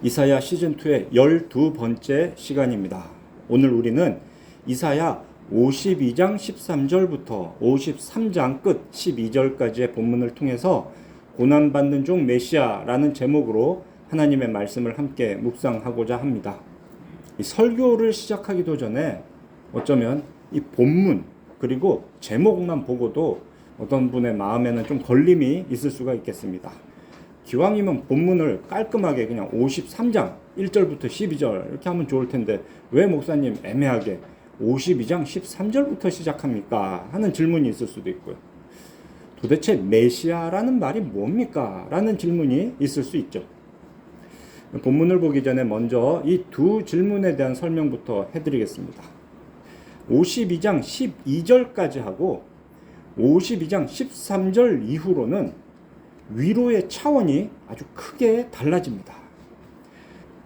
이사야 시즌2의 12번째 시간입니다. 오늘 우리는 이사야 52장 13절부터 53장 끝 12절까지의 본문을 통해서 고난받는 종 메시아라는 제목으로 하나님의 말씀을 함께 묵상하고자 합니다. 이 설교를 시작하기도 전에 어쩌면 이 본문 그리고 제목만 보고도 어떤 분의 마음에는 좀 걸림이 있을 수가 있겠습니다. 기왕이면 본문을 깔끔하게 그냥 53장 1절부터 12절 이렇게 하면 좋을 텐데 왜 목사님 애매하게 52장 13절부터 시작합니까? 하는 질문이 있을 수도 있고요. 도대체 메시아라는 말이 뭡니까? 라는 질문이 있을 수 있죠. 본문을 보기 전에 먼저 이 두 질문에 대한 설명부터 해드리겠습니다. 52장 12절까지 하고 52장 13절 이후로는 위로의 차원이 아주 크게 달라집니다.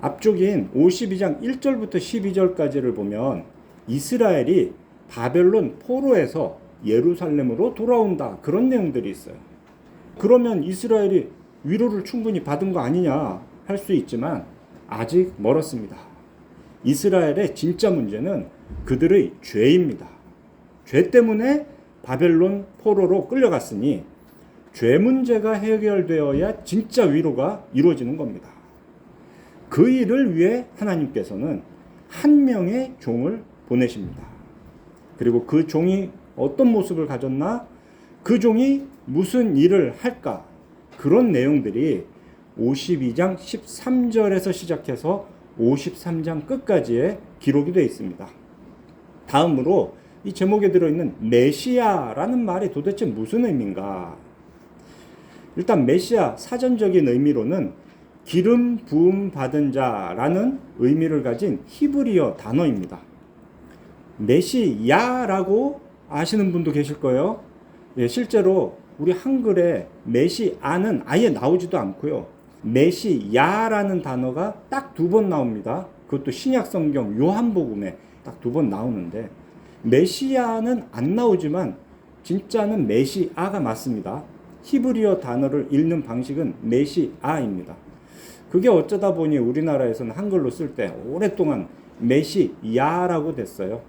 앞쪽인 52장 1절부터 12절까지를 보면 이스라엘이 바벨론 포로에서 예루살렘으로 돌아온다, 그런 내용들이 있어요. 그러면 이스라엘이 위로를 충분히 받은 거 아니냐 할 수 있지만 아직 멀었습니다. 이스라엘의 진짜 문제는 그들의 죄입니다. 죄 때문에 바벨론 포로로 끌려갔으니 죄 문제가 해결되어야 진짜 위로가 이루어지는 겁니다. 그 일을 위해 하나님께서는 한 명의 종을 보내십니다. 그리고 그 종이 어떤 모습을 가졌나, 그 종이 무슨 일을 할까, 그런 내용들이 52장 13절에서 시작해서 53장 끝까지의 기록이 되어 있습니다. 다음으로 이 제목에 들어있는 메시아라는 말이 도대체 무슨 의미인가? 일단 메시아 사전적인 의미로는 기름 부음 받은 자라는 의미를 가진 히브리어 단어입니다. 메시야라고 아시는 분도 계실 거예요. 실제로 우리 한글에 메시아는 아예 나오지도 않고요. 메시야라는 단어가 딱 2번 나옵니다. 그것도 신약 성경 요한복음에 딱 2번 나오는데 메시아는 안 나오지만 진짜는 메시아가 맞습니다. 히브리어 단어를 읽는 방식은 메시아입니다. 그게 어쩌다 보니 우리나라에서는 한글로 쓸 때 오랫동안 메시야라고 됐어요.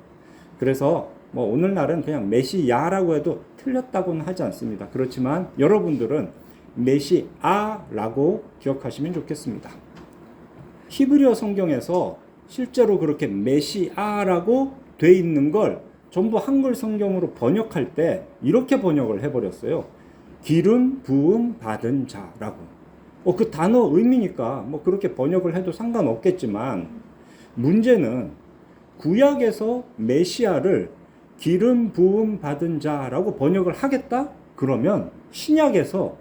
그래서 오늘날은 그냥 메시야라고 해도 틀렸다고는 하지 않습니다. 그렇지만 여러분들은 메시아라고 기억하시면 좋겠습니다. 히브리어 성경에서 실제로 그렇게 메시아라고 돼 있는 걸 전부 한글 성경으로 번역할 때 이렇게 번역을 해버렸어요. 기름 부음 받은 자라고. 그 단어 의미니까 그렇게 번역을 해도 상관없겠지만 문제는 구약에서 메시아를 기름 부음 받은 자라고 번역을 하겠다? 그러면 신약에서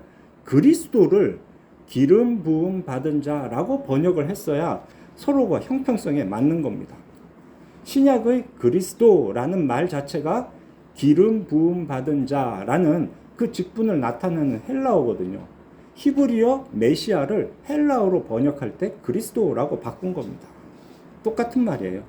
그리스도를 기름 부음 받은 자라고 번역을 했어야 서로가 형평성에 맞는 겁니다. 신약의 그리스도라는 말 자체가 기름 부음 받은 자라는 그 직분을 나타내는 헬라어거든요. 히브리어 메시아를 헬라어로 번역할 때 그리스도라고 바꾼 겁니다. 똑같은 말이에요.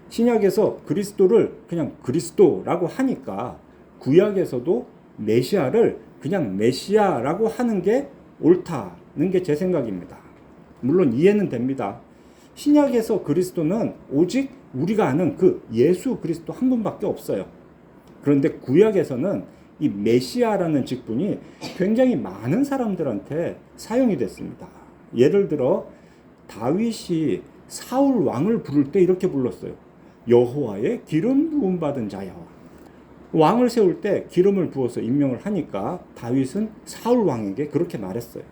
신약에서 그리스도를 그냥 그리스도라고 하니까 구약에서도 메시아를 그냥 메시아라고 하는 게 옳다는 게 제 생각입니다. 물론 이해는 됩니다. 신약에서 그리스도는 오직 우리가 아는 그 예수 그리스도 한 분밖에 없어요. 그런데 구약에서는 이 메시아라는 직분이 굉장히 많은 사람들한테 사용이 됐습니다. 예를 들어 다윗이 사울 왕을 부를 때 이렇게 불렀어요. 여호와의 기름 부음 받은 자여. 왕을 세울 때 기름을 부어서 임명을 하니까 다윗은 사울 왕에게 그렇게 말했어요.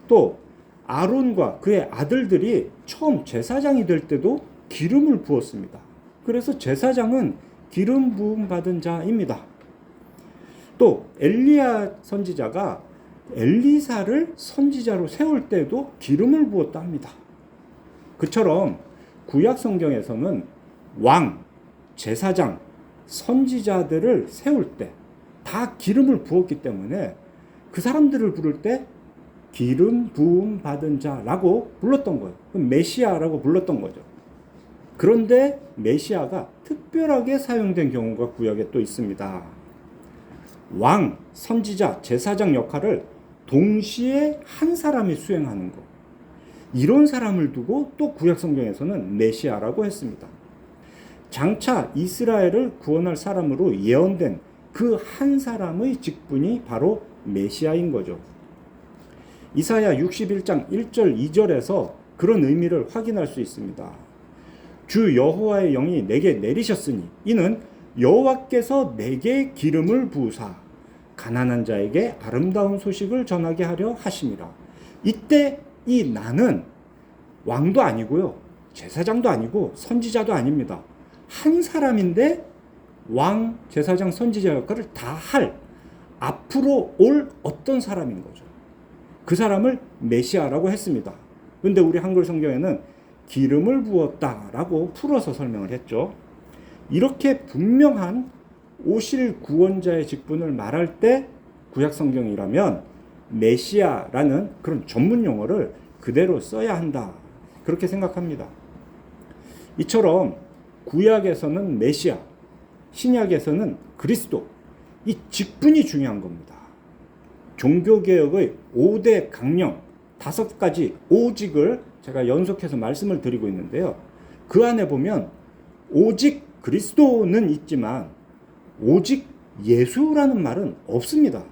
또 아론과 그의 아들들이 처음 제사장이 될 때도 기름을 부었습니다. 그래서 제사장은 기름 부음 받은 자입니다. 또 엘리야 선지자가 엘리사를 선지자로 세울 때도 기름을 부었다 합니다. 그처럼 구약 성경에서는 왕, 제사장, 선지자들을 세울 때 다 기름을 부었기 때문에 그 사람들을 부를 때 기름 부음 받은 자라고 불렀던 거예요. 메시아라고 불렀던 거죠. 그런데 메시아가 특별하게 사용된 경우가 구약에 또 있습니다. 왕, 선지자, 제사장 역할을 동시에 한 사람이 수행하는 것. 이런 사람을 두고 또 구약 성경에서는 메시아라고 했습니다. 장차 이스라엘을 구원할 사람으로 예언된 그 한 사람의 직분이 바로 메시아인 거죠. 이사야 61장 1절 2절에서 그런 의미를 확인할 수 있습니다. 주 여호와의 영이 내게 내리셨으니 이는 여호와께서 내게 기름을 부으사 가난한 자에게 아름다운 소식을 전하게 하려 하심이라. 이때 이 나는 왕도 아니고요, 제사장도 아니고 선지자도 아닙니다. 한 사람인데 왕, 제사장, 선지자 역할을 다 할 앞으로 올 어떤 사람인 거죠. 그 사람을 메시아라고 했습니다. 그런데 우리 한글 성경에는 기름을 부었다라고 풀어서 설명을 했죠. 이렇게 분명한 오실 구원자의 직분을 말할 때 구약 성경이라면 메시아라는 그런 전문 용어를 그대로 써야 한다, 그렇게 생각합니다. 이처럼 구약에서는 메시아, 신약에서는 그리스도, 이 직분이 중요한 겁니다. 종교개혁의 5대 강령, 5가지 오직을 제가 연속해서 말씀을 드리고 있는데요. 그 안에 보면 오직 그리스도는 있지만 오직 예수라는 말은 없습니다.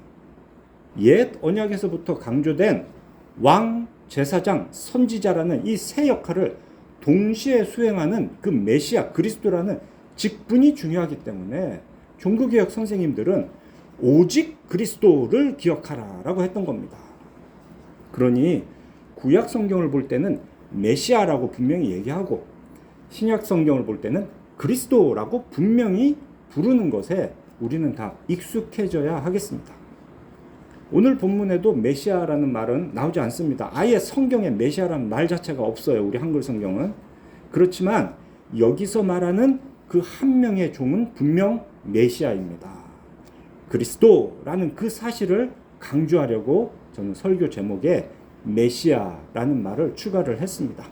옛 언약에서부터 강조된 왕, 제사장, 선지자라는 이 세 역할을 동시에 수행하는 그 메시아, 그리스도라는 직분이 중요하기 때문에 종교개혁 선생님들은 오직 그리스도를 기억하라라고 했던 겁니다. 그러니 구약 성경을 볼 때는 메시아라고 분명히 얘기하고 신약 성경을 볼 때는 그리스도라고 분명히 부르는 것에 우리는 다 익숙해져야 하겠습니다. 오늘 본문에도 메시아라는 말은 나오지 않습니다. 아예 성경에 메시아라는 말 자체가 없어요, 우리 한글 성경은. 그렇지만 여기서 말하는 그 한 명의 종은 분명 메시아입니다. 그리스도라는 그 사실을 강조하려고 저는 설교 제목에 메시아라는 말을 추가를 했습니다.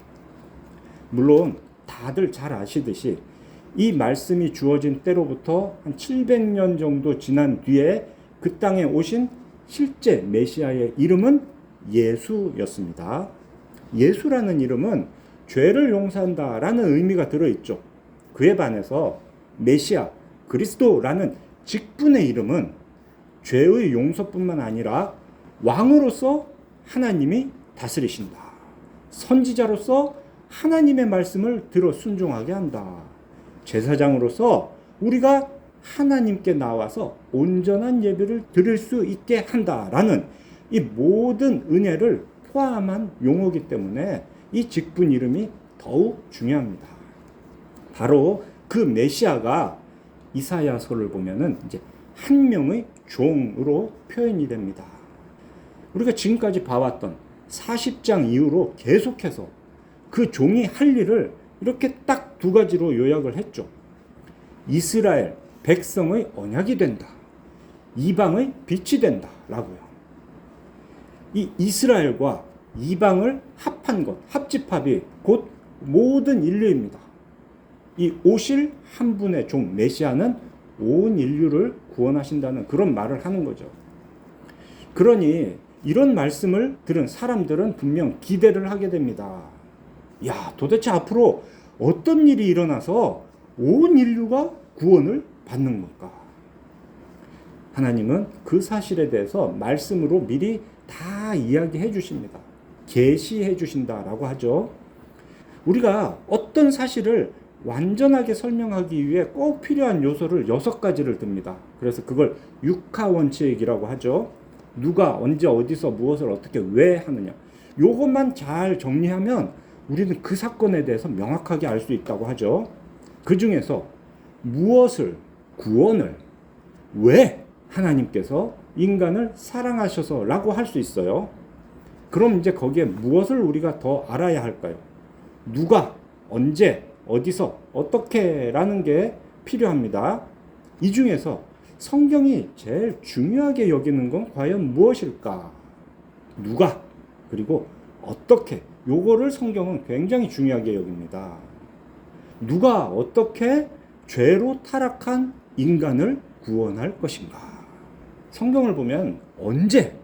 물론 다들 잘 아시듯이 이 말씀이 주어진 때로부터 한 700년 정도 지난 뒤에 그 땅에 오신 실제 메시아의 이름은 예수였습니다. 예수라는 이름은 죄를 용서한다라는 의미가 들어있죠. 그에 반해서 메시아, 그리스도라는 직분의 이름은 죄의 용서뿐만 아니라 왕으로서 하나님이 다스리신다, 선지자로서 하나님의 말씀을 들어 순종하게 한다, 제사장으로서 우리가 하나님께 나와서 온전한 예배를 드릴 수 있게 한다라는 이 모든 은혜를 포함한 용어이기 때문에 이 직분 이름이 더욱 중요합니다. 바로 그 메시아가 이사야서를 보면은 이제 한 명의 종으로 표현이 됩니다. 우리가 지금까지 봐왔던 40장 이후로 계속해서 그 종이 할 일을 이렇게 딱 두 가지로 요약을 했죠. 이스라엘 백성의 언약이 된다, 이방의 빛이 된다 라고요. 이 이스라엘과 이방을 합한 것, 합집합이 곧 모든 인류입니다. 이 오실 한 분의 종 메시아는 온 인류를 구원하신다는 그런 말을 하는 거죠. 그러니 이런 말씀을 들은 사람들은 분명 기대를 하게 됩니다. 야, 도대체 앞으로 어떤 일이 일어나서 온 인류가 구원을 받는 건가? 하나님은 그 사실에 대해서 말씀으로 미리 다 이야기해 주십니다. 계시해 주신다라고 하죠. 우리가 어떤 사실을 완전하게 설명하기 위해 꼭 필요한 요소를 6가지를 듭니다. 그래서 그걸 육하 원칙이라고 하죠. 누가 언제 어디서 무엇을 어떻게 왜 하느냐, 요것만 잘 정리하면 우리는 그 사건에 대해서 명확하게 알 수 있다고 하죠. 그 중에서 무엇을, 구원을 왜 하나님께서 인간을 사랑하셔서 라고 할 수 있어요. 그럼 이제 거기에 무엇을 우리가 더 알아야 할까요? 누가, 언제, 어디서, 어떻게 라는 게 필요합니다. 이 중에서 성경이 제일 중요하게 여기는 건 과연 무엇일까? 누가, 그리고 어떻게, 요거를 성경은 굉장히 중요하게 여깁니다. 누가 어떻게 죄로 타락한 인간을 구원할 것인가? 성경을 보면 언제,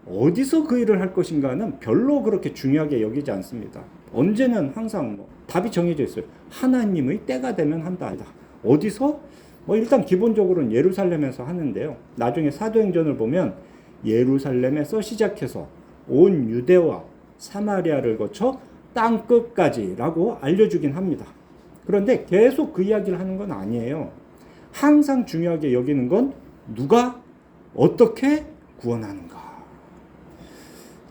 어디서 그 일을 할 것인가는 별로 그렇게 중요하게 여기지 않습니다. 언제는 항상 답이 정해져 있어요. 하나님의 때가 되면 한다. 어디서? 일단 기본적으로는 예루살렘에서 하는데요. 나중에 사도행전을 보면 예루살렘에서 시작해서 온 유대와 사마리아를 거쳐 땅 끝까지라고 알려주긴 합니다. 그런데 계속 그 이야기를 하는 건 아니에요. 항상 중요하게 여기는 건 누가 어떻게 구원하는가.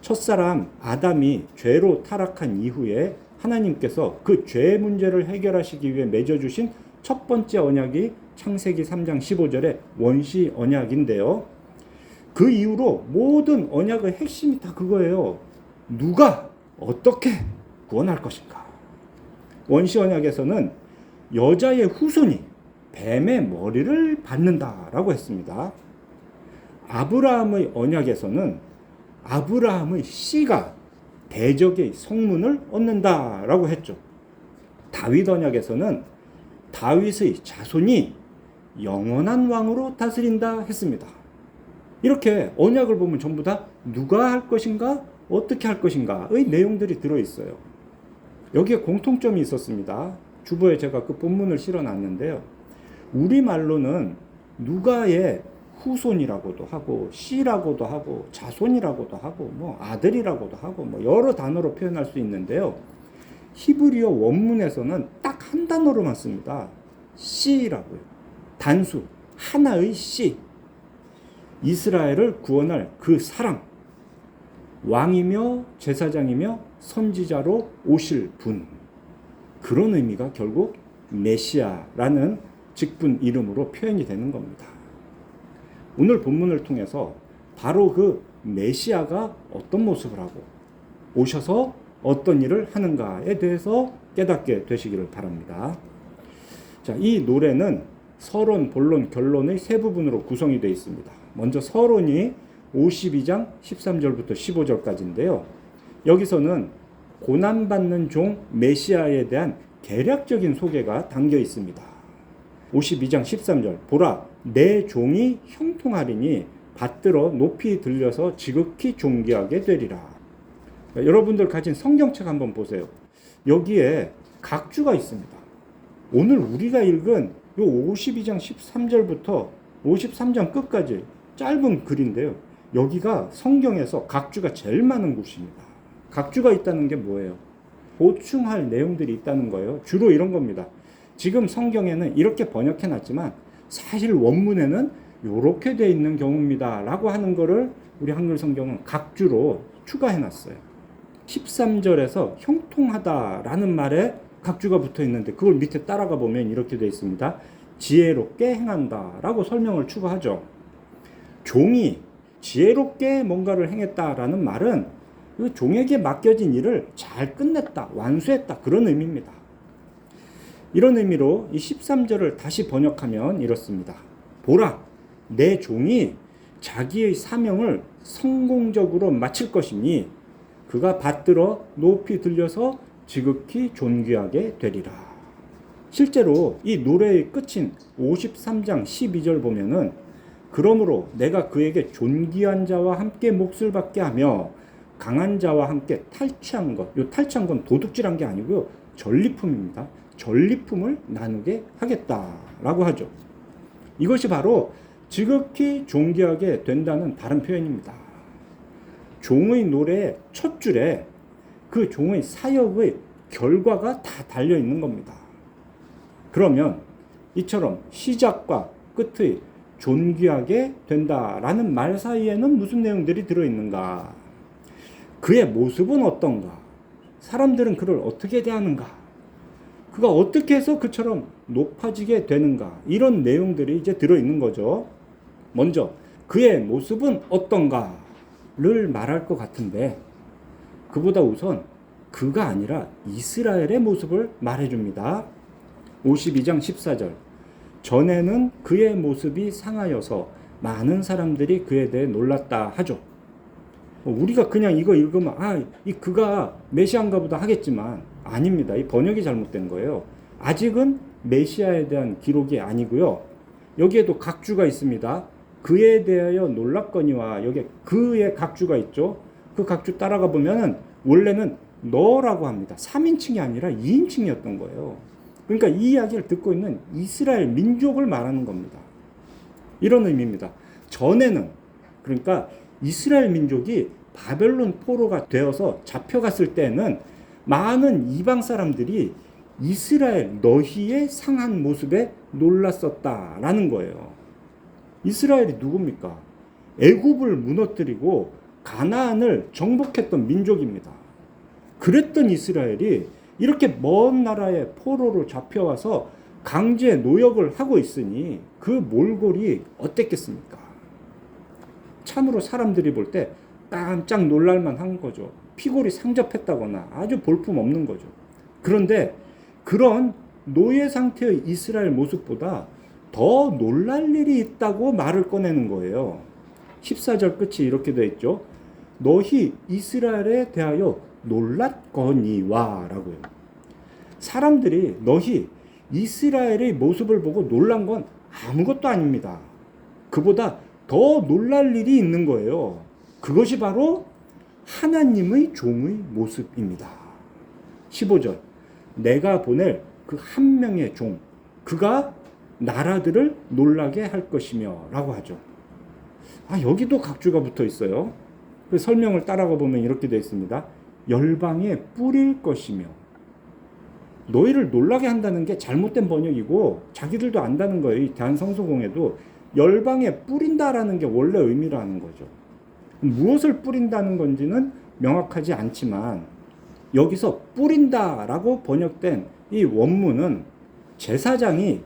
첫사람 아담이 죄로 타락한 이후에 하나님께서 그 죄 문제를 해결하시기 위해 맺어주신 첫 번째 언약이 창세기 3장 15절의 원시 언약인데요. 그 이후로 모든 언약의 핵심이 다 그거예요. 누가 어떻게 구원할 것인가. 원시 언약에서는 여자의 후손이 뱀의 머리를 받는다라고 했습니다. 아브라함의 언약에서는 아브라함의 씨가 대적의 성문을 얻는다라고 했죠. 다윗 언약에서는 다윗의 자손이 영원한 왕으로 다스린다 했습니다. 이렇게 언약을 보면 전부 다 누가 할 것인가, 어떻게 할 것인가의 내용들이 들어있어요. 여기에 공통점이 있었습니다. 주보에 제가 그 본문을 실어놨는데요. 우리말로는 누가의 후손이라고도 하고 씨라고도 하고 자손이라고도 하고 아들이라고도 하고 여러 단어로 표현할 수 있는데요. 히브리어 원문에서는 딱 한 단어로만 씁니다. 씨라고요. 단수, 하나의 씨. 이스라엘을 구원할 그 사람. 왕이며 제사장이며 선지자로 오실 분. 그런 의미가 결국 메시아라는 직분 이름으로 표현이 되는 겁니다. 오늘 본문을 통해서 바로 그 메시아가 어떤 모습을 하고 오셔서 어떤 일을 하는가에 대해서 깨닫게 되시기를 바랍니다. 자, 이 노래는 서론, 본론, 결론의 세 부분으로 구성이 되어 있습니다. 먼저 서론이 52장 13절부터 15절까지인데요. 여기서는 고난받는 종 메시아에 대한 개략적인 소개가 담겨 있습니다. 52장 13절 보라 내 종이 형통하리니 받들어 높이 들려서 지극히 존귀하게 되리라. 여러분들 가진 성경책 한번 보세요. 여기에 각주가 있습니다. 오늘 우리가 읽은 요 52장 13절부터 53장 끝까지 짧은 글인데요. 여기가 성경에서 각주가 제일 많은 곳입니다. 각주가 있다는 게 뭐예요? 보충할 내용들이 있다는 거예요. 주로 이런 겁니다. 지금 성경에는 이렇게 번역해놨지만 사실 원문에는 이렇게 돼 있는 경우입니다 라고 하는 거를 우리 한글 성경은 각주로 추가해놨어요. 13절에서 형통하다라는 말에 각주가 붙어 있는데 그걸 밑에 따라가 보면 이렇게 돼 있습니다. 지혜롭게 행한다라고 설명을 추가하죠. 종이 지혜롭게 뭔가를 행했다라는 말은 그 종에게 맡겨진 일을 잘 끝냈다, 완수했다 그런 의미입니다. 이런 의미로 이 13절을 다시 번역하면 이렇습니다. 보라, 내 종이 자기의 사명을 성공적으로 마칠 것이니 그가 받들어 높이 들려서 지극히 존귀하게 되리라. 실제로 이 노래의 끝인 53장 12절 보면은 그러므로 내가 그에게 존귀한 자와 함께 몫을 받게 하며 강한 자와 함께 탈취한 것. 이 탈취한 건 도둑질한 게 아니고요. 전리품입니다. 전리품을 나누게 하겠다라고 하죠. 이것이 바로 지극히 존귀하게 된다는 다른 표현입니다. 종의 노래의 첫 줄에 그 종의 사역의 결과가 다 달려 있는 겁니다. 그러면 이처럼 시작과 끝의 존귀하게 된다라는 말 사이에는 무슨 내용들이 들어있는가? 그의 모습은 어떤가? 사람들은 그를 어떻게 대하는가? 그가 어떻게 해서 그처럼 높아지게 되는가? 이런 내용들이 이제 들어있는 거죠. 먼저 그의 모습은 어떤가? 를 말할 것 같은데 그보다 우선 그가 아니라 이스라엘의 모습을 말해줍니다. 52장 14절 전에는 그의 모습이 상하여서 많은 사람들이 그에 대해 놀랐다 하죠. 우리가 그냥 이거 읽으면 이 그가 메시아인가 보다 하겠지만 아닙니다. 이 번역이 잘못된 거예요. 아직은 메시아에 대한 기록이 아니고요. 여기에도 각주가 있습니다. 그에 대하여 놀랐거니와 여기 그의 각주가 있죠. 그 각주 따라가 보면은 원래는 너라고 합니다. 3인칭이 아니라 2인칭이었던 거예요. 그러니까 이 이야기를 듣고 있는 이스라엘 민족을 말하는 겁니다. 이런 의미입니다. 전에는 그러니까 이스라엘 민족이 바벨론 포로가 되어서 잡혀갔을 때는 많은 이방 사람들이 이스라엘 너희의 상한 모습에 놀랐었다라는 거예요. 이스라엘이 누굽니까? 애굽을 무너뜨리고 가나안을 정복했던 민족입니다. 그랬던 이스라엘이 이렇게 먼 나라의 포로로 잡혀와서 강제 노역을 하고 있으니 그 몰골이 어땠겠습니까? 참으로 사람들이 볼 때 깜짝 놀랄만 한 거죠. 피골이 상접했다거나 아주 볼품없는 거죠. 그런데 그런 노예 상태의 이스라엘 모습보다 더 놀랄 일이 있다고 말을 꺼내는 거예요. 14절 끝이 이렇게 되어 있죠. 너희 이스라엘에 대하여 놀랐거니와 라고요. 사람들이 너희 이스라엘의 모습을 보고 놀란 건 아무것도 아닙니다. 그보다 더 놀랄 일이 있는 거예요. 그것이 바로 하나님의 종의 모습입니다. 15절 내가 보낼 그 한 명의 종 그가 나라들을 놀라게 할 것이며 라고 하죠. 여기도 각주가 붙어 있어요. 그 설명을 따라가 보면 이렇게 되어 있습니다. 열방에 뿌릴 것이며. 너희를 놀라게 한다는 게 잘못된 번역이고 자기들도 안다는 거예요. 이 대한성서공회도 열방에 뿌린다라는 게 원래 의미라는 거죠. 무엇을 뿌린다는 건지는 명확하지 않지만 여기서 뿌린다라고 번역된 이 원문은 제사장이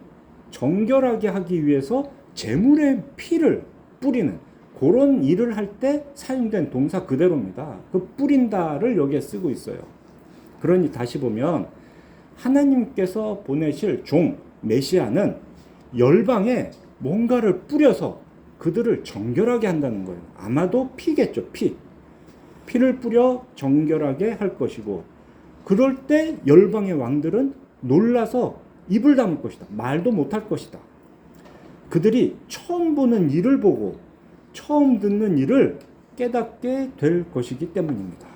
정결하게 하기 위해서 제물의 피를 뿌리는 그런 일을 할 때 사용된 동사 그대로입니다. 그 뿌린다를 여기에 쓰고 있어요. 그러니 다시 보면 하나님께서 보내실 종 메시아는 열방에 뭔가를 뿌려서 그들을 정결하게 한다는 거예요. 아마도 피겠죠. 피를 뿌려 정결하게 할 것이고 그럴 때 열방의 왕들은 놀라서 입을 다물 것이다. 말도 못할 것이다. 그들이 처음 보는 일을 보고 처음 듣는 일을 깨닫게 될 것이기 때문입니다.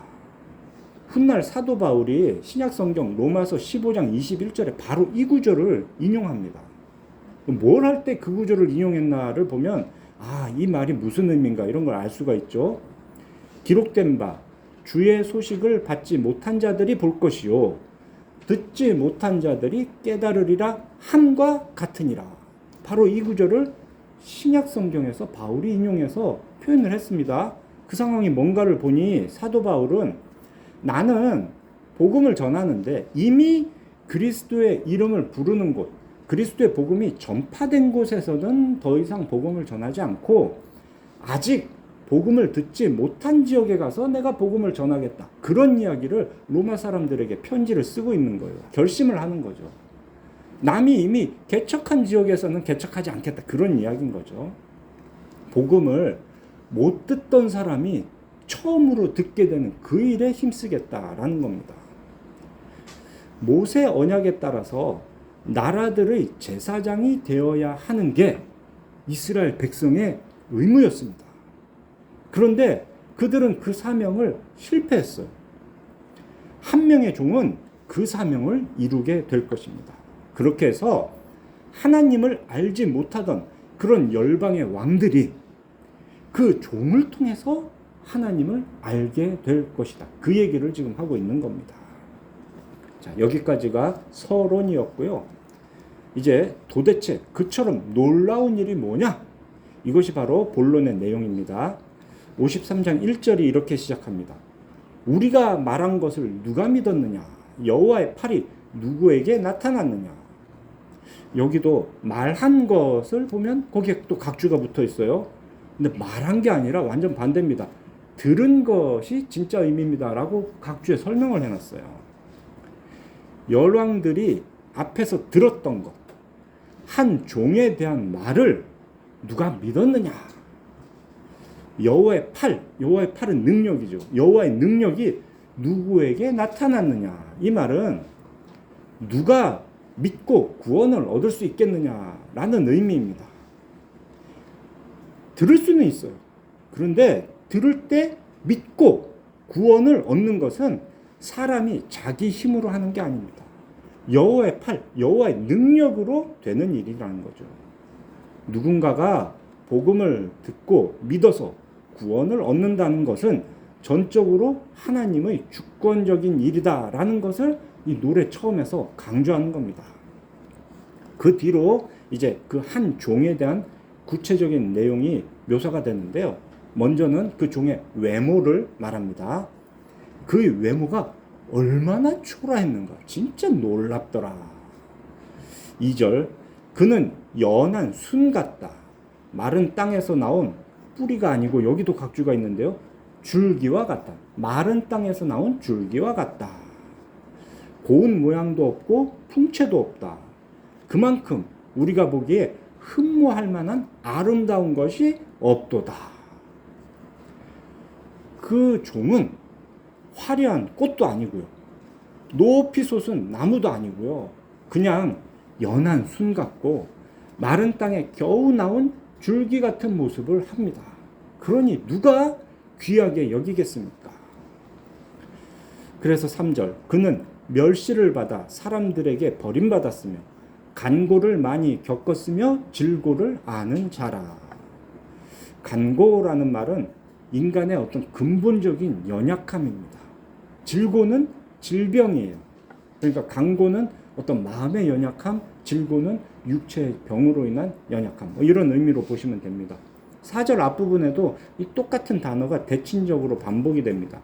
훗날 사도 바울이 신약성경 로마서 15장 21절에 바로 이 구절을 인용합니다. 뭘 할 때 그 구절을 인용했나를 보면 이 말이 무슨 의미인가 이런 걸 알 수가 있죠. 기록된 바 주의 소식을 받지 못한 자들이 볼 것이요 듣지 못한 자들이 깨달으리라 함과 같으니라. 바로 이 구절을 신약성경에서 바울이 인용해서 표현을 했습니다. 그 상황이 뭔가를 보니 사도 바울은 나는 복음을 전하는데 이미 그리스도의 이름을 부르는 곳, 그리스도의 복음이 전파된 곳에서는 더 이상 복음을 전하지 않고 아직 복음을 듣지 못한 지역에 가서 내가 복음을 전하겠다. 그런 이야기를 로마 사람들에게 편지를 쓰고 있는 거예요. 결심을 하는 거죠. 남이 이미 개척한 지역에서는 개척하지 않겠다. 그런 이야기인 거죠. 복음을 못 듣던 사람이 처음으로 듣게 되는 그 일에 힘쓰겠다라는 겁니다. 모세 언약에 따라서 나라들의 제사장이 되어야 하는 게 이스라엘 백성의 의무였습니다. 그런데 그들은 그 사명을 실패했어요. 한 명의 종은 그 사명을 이루게 될 것입니다. 그렇게 해서 하나님을 알지 못하던 그런 열방의 왕들이 그 종을 통해서 하나님을 알게 될 것이다. 그 얘기를 지금 하고 있는 겁니다. 자, 여기까지가 서론이었고요. 이제 도대체 그처럼 놀라운 일이 뭐냐? 이것이 바로 본론의 내용입니다. 53장 1절이 이렇게 시작합니다. 우리가 말한 것을 누가 믿었느냐? 여호와의 팔이 누구에게 나타났느냐? 여기도 말한 것을 보면 거기에 또 각주가 붙어 있어요. 근데 말한 게 아니라 완전 반대입니다. 들은 것이 진짜 의미입니다. 라고 각주에 설명을 해놨어요. 열왕들이 앞에서 들었던 것, 한 종에 대한 말을 누가 믿었느냐? 여호와의 팔은 능력이죠. 여호와의 능력이 누구에게 나타났느냐? 이 말은 누가 믿고 구원을 얻을 수 있겠느냐라는 의미입니다. 들을 수는 있어요. 그런데 들을 때 믿고 구원을 얻는 것은 사람이 자기 힘으로 하는 게 아닙니다. 여호와의 팔, 여호와의 능력으로 되는 일이라는 거죠. 누군가가 복음을 듣고 믿어서 구원을 얻는다는 것은 전적으로 하나님의 주권적인 일이다라는 것을 이 노래 처음에서 강조하는 겁니다. 그 뒤로 이제 그 한 종에 대한 구체적인 내용이 묘사가 되는데요. 먼저는 그 종의 외모를 말합니다. 그 외모가 얼마나 초라했는가. 진짜 놀랍더라. 2절, 그는 연한 순 같다. 마른 땅에서 나온 뿌리가 아니고 여기도 각주가 있는데요. 줄기와 같다. 마른 땅에서 나온 줄기와 같다. 고운 모양도 없고 풍채도 없다. 그만큼 우리가 보기에 흠모할 만한 아름다운 것이 없도다. 그 종은 화려한 꽃도 아니고요. 높이 솟은 나무도 아니고요. 그냥 연한 순 같고 마른 땅에 겨우 나온 줄기 같은 모습을 합니다. 그러니 누가 귀하게 여기겠습니까? 그래서 3절, 그는 멸시를 받아 사람들에게 버림받았으며 간고를 많이 겪었으며 질고를 아는 자라. 간고라는 말은 인간의 어떤 근본적인 연약함입니다. 질고는 질병이에요. 그러니까 간고는 어떤 마음의 연약함, 질고는 육체의 병으로 인한 연약함, 이런 의미로 보시면 됩니다. 4절 앞부분에도 이 똑같은 단어가 대칭적으로 반복이 됩니다.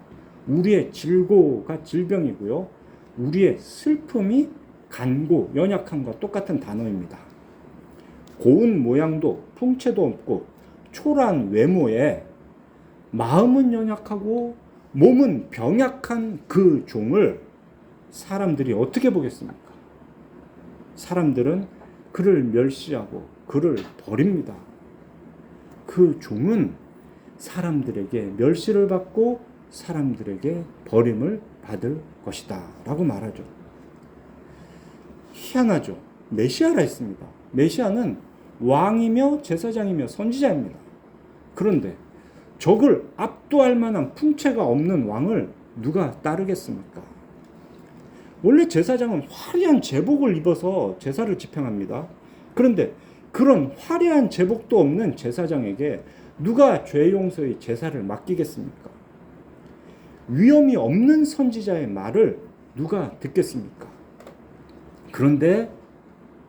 우리의 질고가 질병이고요. 우리의 슬픔이 간고, 연약함과 똑같은 단어입니다. 고운 모양도 풍채도 없고 초라한 외모에 마음은 연약하고 몸은 병약한 그 종을 사람들이 어떻게 보겠습니까? 사람들은 그를 멸시하고 그를 버립니다. 그 종은 사람들에게 멸시를 받고 사람들에게 버림을 받을 것이다 라고 말하죠. 희한하죠. 메시아라 했습니다. 메시아는 왕이며 제사장이며 선지자입니다. 그런데 적을 압도할 만한 풍채가 없는 왕을 누가 따르겠습니까? 원래 제사장은 화려한 제복을 입어서 제사를 집행합니다. 그런데 그런 화려한 제복도 없는 제사장에게 누가 죄 용서의 제사를 맡기겠습니까? 위엄이 없는 선지자의 말을 누가 듣겠습니까? 그런데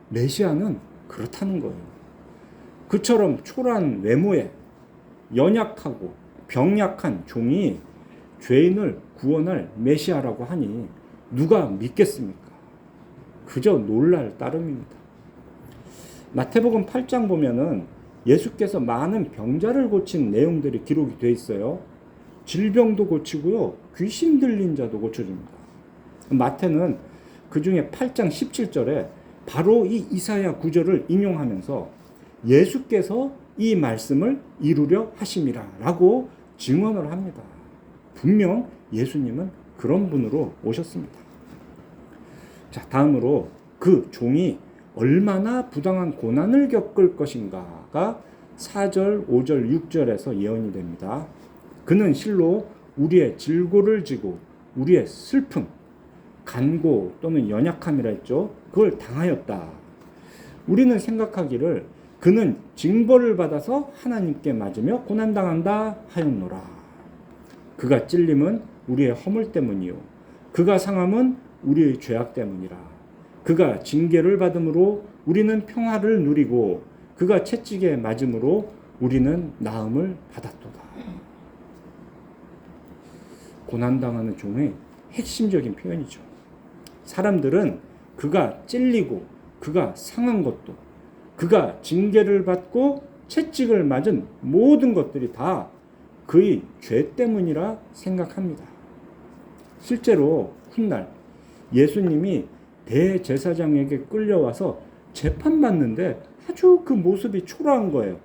메시아는 그렇다는 거예요. 그처럼 초라한 외모에 연약하고 병약한 종이 죄인을 구원할 메시아라고 하니 누가 믿겠습니까? 그저 놀랄 따름입니다. 마태복음 8장 보면은 예수께서 많은 병자를 고친 내용들이 기록이 되어 있어요. 질병도 고치고요. 귀신 들린 자도 고쳐줍니다. 마태는 그 중에 8장 17절에 바로 이 이사야 구절을 인용하면서 예수께서 이 말씀을 이루려 하심이라 라고 증언을 합니다. 분명 예수님은 그런 분으로 오셨습니다. 자, 다음으로 그 종이 얼마나 부당한 고난을 겪을 것인가가 4절, 5절, 6절에서 예언이 됩니다. 그는 실로 우리의 질고를 지고 우리의 슬픔, 간고 또는 연약함이라 했죠. 그걸 당하였다. 우리는 생각하기를 그는 징벌을 받아서 하나님께 맞으며 고난당한다 하였노라. 그가 찔림은 우리의 허물 때문이요 그가 상함은 우리의 죄악 때문이라. 그가 징계를 받음으로 우리는 평화를 누리고 그가 채찍에 맞음으로 우리는 나음을 받았도다. 고난당하는 종의 핵심적인 표현이죠. 사람들은 그가 찔리고 그가 상한 것도 그가 징계를 받고 채찍을 맞은 모든 것들이 다 그의 죄 때문이라 생각합니다. 실제로 훗날 예수님이 대제사장에게 끌려와서 재판받는데 아주 그 모습이 초라한 거예요.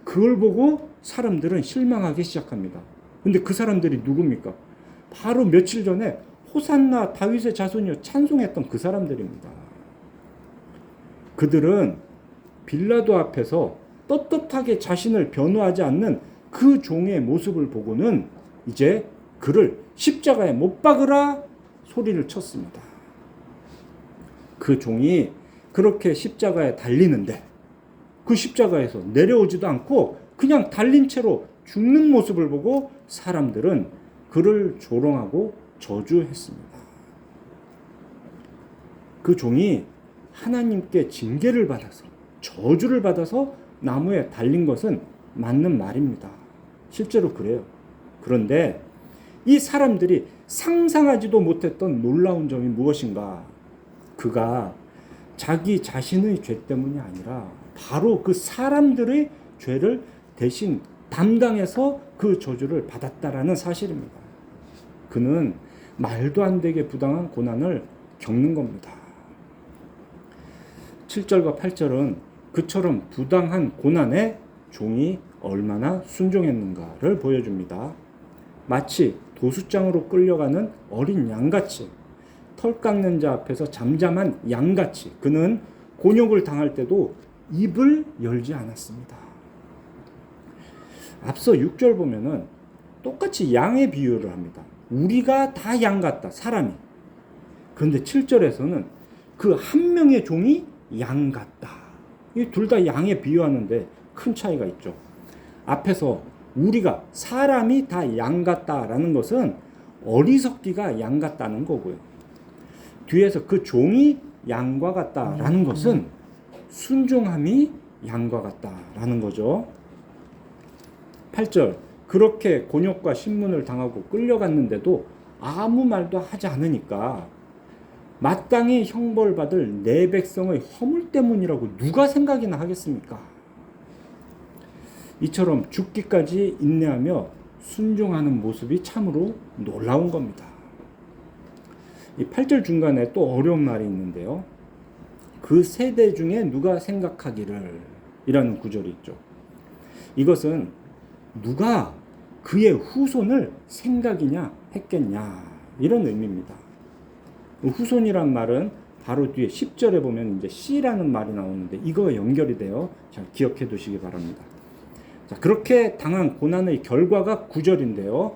그걸 보고 사람들은 실망하기 시작합니다. 근데 그 사람들이 누굽니까? 바로 며칠 전에 호산나 다윗의 자손이여 찬송했던 그 사람들입니다. 그들은 빌라도 앞에서 떳떳하게 자신을 변호하지 않는 그 종의 모습을 보고는 이제 그를 십자가에 못 박으라 소리를 쳤습니다. 그 종이 그렇게 십자가에 달리는데 그 십자가에서 내려오지도 않고 그냥 달린 채로 죽는 모습을 보고 사람들은 그를 조롱하고 저주했습니다. 그 종이 하나님께 징계를 받아서 저주를 받아서 나무에 달린 것은 맞는 말입니다. 실제로 그래요. 그런데 이 사람들이 상상하지도 못했던 놀라운 점이 무엇인가? 그가 자기 자신의 죄 때문이 아니라 바로 그 사람들의 죄를 대신 담당해서 그 저주를 받았다라는 사실입니다. 그는 말도 안 되게 부당한 고난을 겪는 겁니다. 7절과 8절은 그처럼 부당한 고난에 종이 얼마나 순종했는가를 보여줍니다. 마치 도수장으로 끌려가는 어린 양같이, 털 깎는 자 앞에서 잠잠한 양같이 그는 곤욕을 당할 때도 입을 열지 않았습니다. 앞서 6절 보면은 똑같이 양의 비유를 합니다. 우리가 다 양 같다, 사람이. 그런데 7절에서는 그 한 명의 종이 양 같다. 이 둘 다 양에 비유하는데 큰 차이가 있죠. 앞에서 우리가 사람이 다 양 같다라는 것은 어리석기가 양 같다는 거고요. 뒤에서 그 종이 양과 같다라는 것은 순종함이 양과 같다라는 거죠. 8절 그렇게 곤욕과 신문을 당하고 끌려갔는데도 아무 말도 하지 않으니까 마땅히 형벌받을 내 백성의 허물 때문이라고 누가 생각이나 하겠습니까? 이처럼 죽기까지 인내하며 순종하는 모습이 참으로 놀라운 겁니다. 이 8절 중간에 또 어려운 말이 있는데요. 그 세대 중에 누가 생각하기를 이라는 구절이 있죠. 이것은 누가 그의 후손을 생각이냐 했겠냐 이런 의미입니다. 후손이란 말은 바로 뒤에 10절에 보면 이제 씨라는 말이 나오는데 이거와 연결이 돼요. 잘 기억해 두시기 바랍니다. 자, 그렇게 당한 고난의 결과가 9절인데요.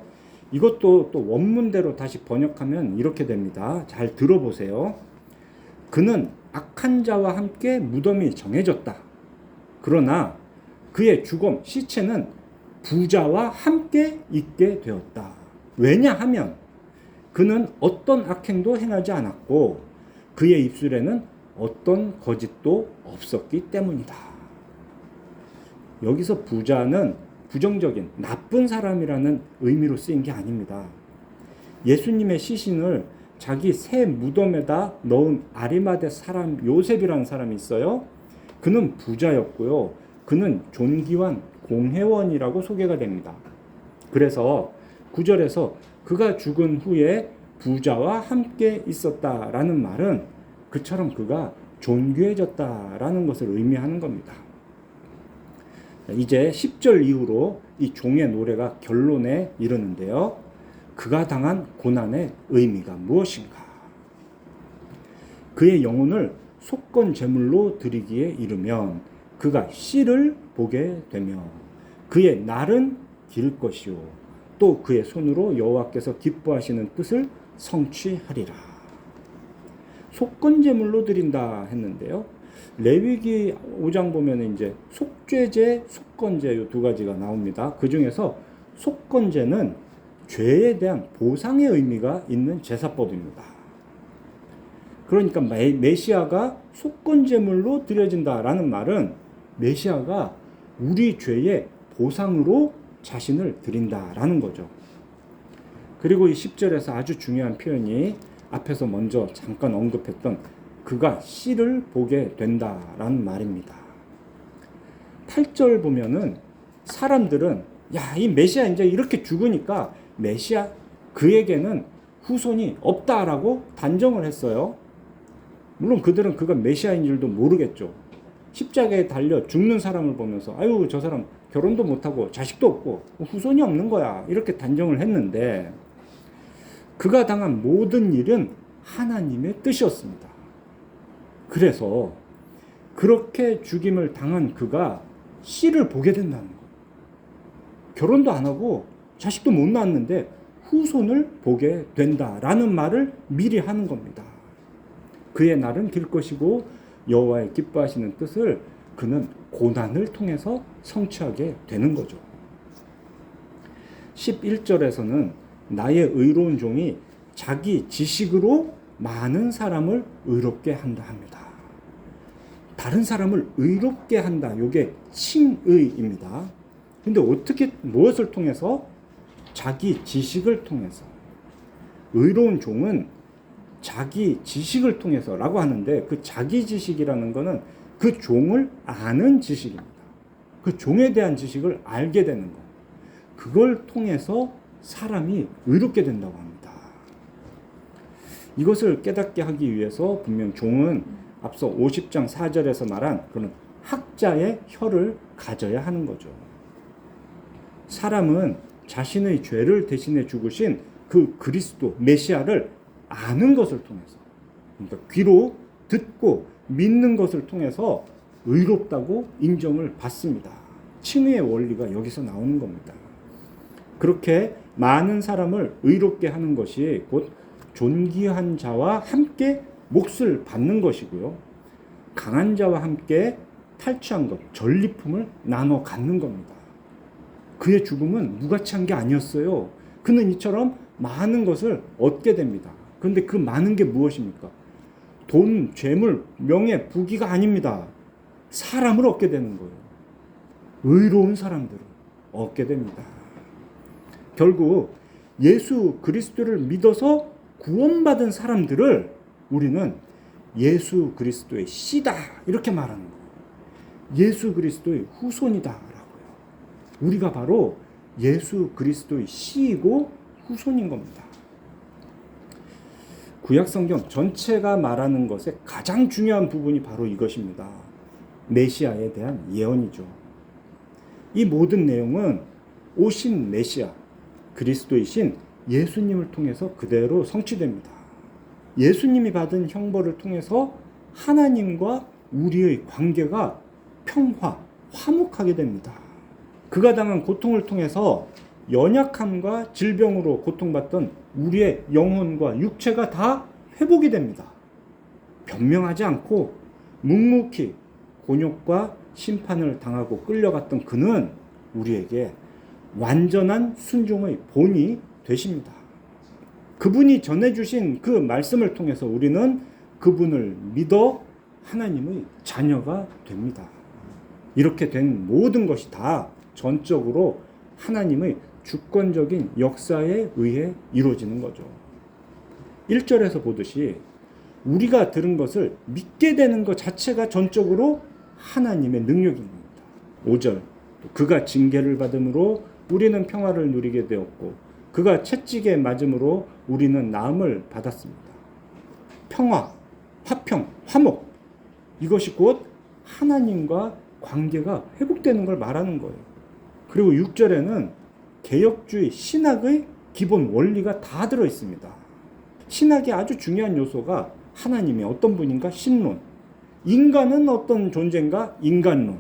이것도 또 원문대로 다시 번역하면 이렇게 됩니다. 잘 들어보세요. 그는 악한 자와 함께 무덤이 정해졌다. 그러나 그의 죽음, 시체는 부자와 함께 있게 되었다. 왜냐하면 그는 어떤 악행도 행하지 않았고 그의 입술에는 어떤 거짓도 없었기 때문이다. 여기서 부자는 부정적인 나쁜 사람이라는 의미로 쓰인 게 아닙니다. 예수님의 시신을 자기 새 무덤에다 넣은 아리마대 사람 요셉이라는 사람이 있어요. 그는 부자였고요. 그는 존귀한 공회원이라고 소개가 됩니다. 그래서 9절에서 그가 죽은 후에 부자와 함께 있었다라는 말은 그처럼 그가 존귀해졌다라는 것을 의미하는 겁니다. 이제 10절 이후로 이 종의 노래가 결론에 이르는데요. 그가 당한 고난의 의미가 무엇인가? 그의 영혼을 속건 제물로 드리기에 이르면 그가 씨를 보게 되며 그의 날은 길 것이요 또 그의 손으로 여호와께서 기뻐하시는 뜻을 성취하리라. 속건 제물로 드린다 했는데요. 레위기 5장 보면 이제 속죄제, 속건제 이 두 가지가 나옵니다. 그 중에서 속건제는 죄에 대한 보상의 의미가 있는 제사법입니다. 그러니까 메시아가 속건제물로 드려진다라는 말은 메시아가 우리 죄의 보상으로 자신을 드린다라는 거죠. 그리고 이 10절에서 아주 중요한 표현이 앞에서 먼저 잠깐 언급했던 그가 씨를 보게 된다라는 말입니다. 8절 보면은 사람들은 야, 이 메시아 이제 이렇게 죽으니까 메시아 그에게는 후손이 없다라고 단정을 했어요. 물론 그들은 그가 메시아인 줄도 모르겠죠. 십자가에 달려 죽는 사람을 보면서 아유 저 사람 결혼도 못하고 자식도 없고 후손이 없는 거야 이렇게 단정을 했는데 그가 당한 모든 일은 하나님의 뜻이었습니다. 그래서 그렇게 죽임을 당한 그가 씨를 보게 된다는 거예요. 결혼도 안 하고 자식도 못 낳았는데 후손을 보게 된다라는 말을 미리 하는 겁니다. 그의 날은 길 것이고 여호와의 기뻐하시는 뜻을 그는 고난을 통해서 성취하게 되는 거죠. 11절에서는 나의 의로운 종이 자기 지식으로 많은 사람을 의롭게 한다 합니다. 다른 사람을 의롭게 한다. 이게 칭의입니다. 근데 어떻게, 무엇을 통해서? 자기 지식을 통해서. 의로운 종은 자기 지식을 통해서라고 하는데, 그 자기 지식이라는 것은 그 종을 아는 지식입니다. 그 종에 대한 지식을 알게 되는 것. 그걸 통해서 사람이 의롭게 된다고 합니다. 이것을 깨닫게 하기 위해서 분명 종은 앞서 50장 4절에서 말한 그런 학자의 혀를 가져야 하는 거죠. 사람은 자신의 죄를 대신해 죽으신 그 그리스도 메시아를 아는 것을 통해서, 그러니까 귀로 듣고 믿는 것을 통해서 의롭다고 인정을 받습니다. 칭의의 원리가 여기서 나오는 겁니다. 그렇게 많은 사람을 의롭게 하는 것이 곧 존귀한 자와 함께 몫을 받는 것이고요. 강한 자와 함께 탈취한 것, 전리품을 나눠 갖는 겁니다. 그의 죽음은 무가치한 게 아니었어요. 그는 이처럼 많은 것을 얻게 됩니다. 그런데 그 많은 게 무엇입니까? 돈, 재물, 명예, 부귀가 아닙니다. 사람을 얻게 되는 거예요. 의로운 사람들을 얻게 됩니다. 결국 예수 그리스도를 믿어서 구원받은 사람들을 우리는 예수 그리스도의 씨다 이렇게 말하는 거예요. 예수 그리스도의 후손이다. 우리가 바로 예수 그리스도의 씨이고 후손인 겁니다. 구약성경 전체가 말하는 것의 가장 중요한 부분이 바로 이것입니다. 메시아에 대한 예언이죠. 이 모든 내용은 오신 메시아, 그리스도이신 예수님을 통해서 그대로 성취됩니다. 예수님이 받은 형벌을 통해서 하나님과 우리의 관계가 평화, 화목하게 됩니다. 그가 당한 고통을 통해서 연약함과 질병으로 고통받던 우리의 영혼과 육체가 다 회복이 됩니다. 변명하지 않고 묵묵히 곤욕과 심판을 당하고 끌려갔던 그는 우리에게 완전한 순종의 본이 되십니다. 그분이 전해주신 그 말씀을 통해서 우리는 그분을 믿어 하나님의 자녀가 됩니다. 이렇게 된 모든 것이 다 전적으로 하나님의 주권적인 역사에 의해 이루어지는 거죠. 1절에서 보듯이 우리가 들은 것을 믿게 되는 것 자체가 전적으로 하나님의 능력인 겁니다. 5절, 그가 징계를 받음으로 우리는 평화를 누리게 되었고 그가 채찍에 맞음으로 우리는 나음을 받았습니다. 평화, 화평, 화목, 이것이 곧 하나님과 관계가 회복되는 걸 말하는 거예요. 그리고 6절에는 개혁주의 신학의 기본 원리가 다 들어 있습니다. 신학의 아주 중요한 요소가 하나님이 어떤 분인가? 신론. 인간은 어떤 존재인가? 인간론.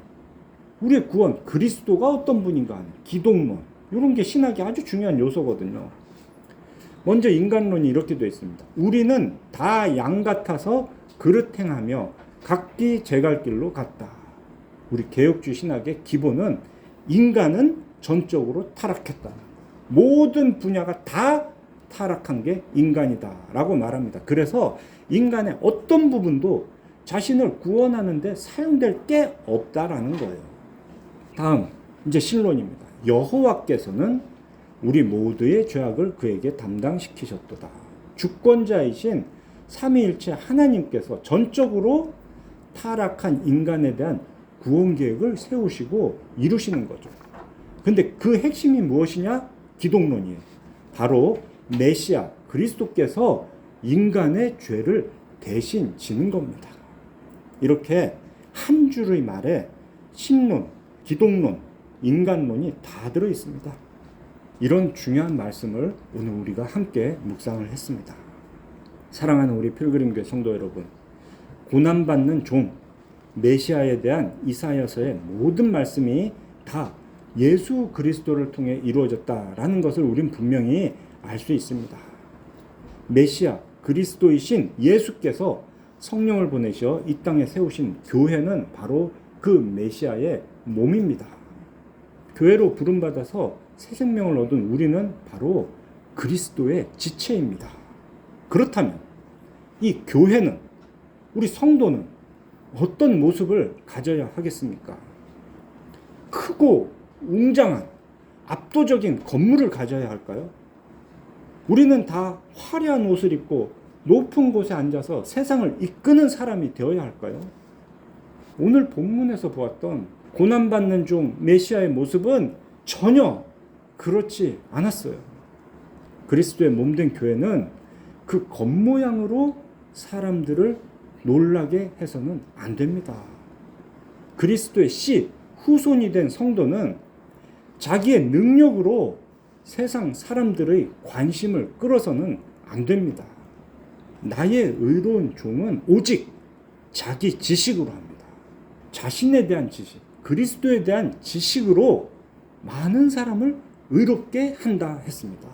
우리의 구원, 그리스도가 어떤 분인가? 기독론. 이런 게 신학의 아주 중요한 요소거든요. 먼저 인간론이 이렇게 되어 있습니다. 우리는 다 양 같아서 그릇 행하며 각기 제 갈 길로 갔다. 우리 개혁주의 신학의 기본은 인간은 전적으로 타락했다. 모든 분야가 다 타락한 게 인간이다라고 말합니다. 그래서 인간의 어떤 부분도 자신을 구원하는 데 사용될 게 없다라는 거예요. 다음 이제 신론입니다. 여호와께서는 우리 모두의 죄악을 그에게 담당시키셨도다. 주권자이신 삼위일체 하나님께서 전적으로 타락한 인간에 대한 구원 계획을 세우시고 이루시는 거죠. 근데 그 핵심이 무엇이냐? 기독론이에요. 바로 메시아 그리스도께서 인간의 죄를 대신 지는 겁니다. 이렇게 한 줄의 말에 신론, 기독론, 인간론이 다 들어 있습니다. 이런 중요한 말씀을 오늘 우리가 함께 묵상을 했습니다. 사랑하는 우리 필그림교회 성도 여러분, 고난받는 종, 메시아에 대한 이사야서의 모든 말씀이 다 예수 그리스도를 통해 이루어졌다라는 것을 우린 분명히 알 수 있습니다. 메시아 그리스도이신 예수께서 성령을 보내셔 이 땅에 세우신 교회는 바로 그 메시아의 몸입니다. 교회로 부름받아서 새 생명을 얻은 우리는 바로 그리스도의 지체입니다. 그렇다면 이 교회는, 우리 성도는 어떤 모습을 가져야 하겠습니까? 크고 웅장한 압도적인 건물을 가져야 할까요? 우리는 다 화려한 옷을 입고 높은 곳에 앉아서 세상을 이끄는 사람이 되어야 할까요? 오늘 본문에서 보았던 고난받는 종 메시아의 모습은 전혀 그렇지 않았어요. 그리스도의 몸된 교회는 그 겉모양으로 사람들을 놀라게 해서는 안 됩니다. 그리스도의 씨, 후손이 된 성도는 자기의 능력으로 세상 사람들의 관심을 끌어서는 안 됩니다. 나의 의로운 종은 오직 자기 지식으로 합니다. 자신에 대한 지식, 그리스도에 대한 지식으로 많은 사람을 의롭게 한다 했습니다.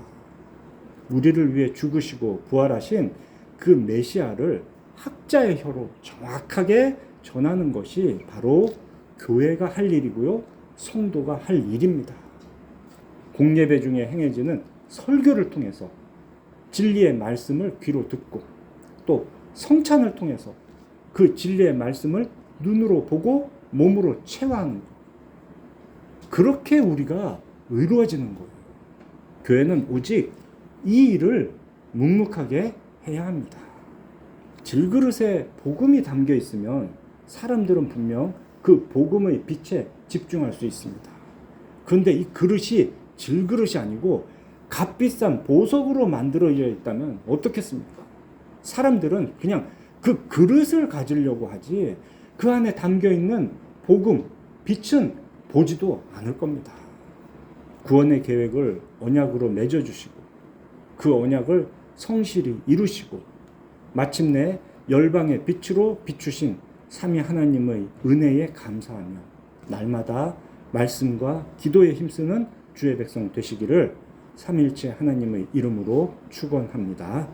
우리를 위해 죽으시고 부활하신 그 메시아를 학자의 혀로 정확하게 전하는 것이 바로 교회가 할 일이고요, 성도가 할 일입니다. 공예배 중에 행해지는 설교를 통해서 진리의 말씀을 귀로 듣고, 또 성찬을 통해서 그 진리의 말씀을 눈으로 보고 몸으로 체화하는 것, 그렇게 우리가 의로워지는 거예요. 교회는 오직 이 일을 묵묵하게 해야 합니다. 질그릇에 복음이 담겨 있으면 사람들은 분명 그 복음의 빛에 집중할 수 있습니다. 그런데 이 그릇이 질그릇이 아니고 값비싼 보석으로 만들어져 있다면 어떻겠습니까? 사람들은 그냥 그 그릇을 가지려고 하지 그 안에 담겨 있는 복음, 빛은 보지도 않을 겁니다. 구원의 계획을 언약으로 맺어주시고 그 언약을 성실히 이루시고 마침내 열방의 빛으로 비추신 삼위 하나님의 은혜에 감사하며 날마다 말씀과 기도에 힘쓰는 주의 백성 되시기를 삼위일체 하나님의 이름으로 축원합니다.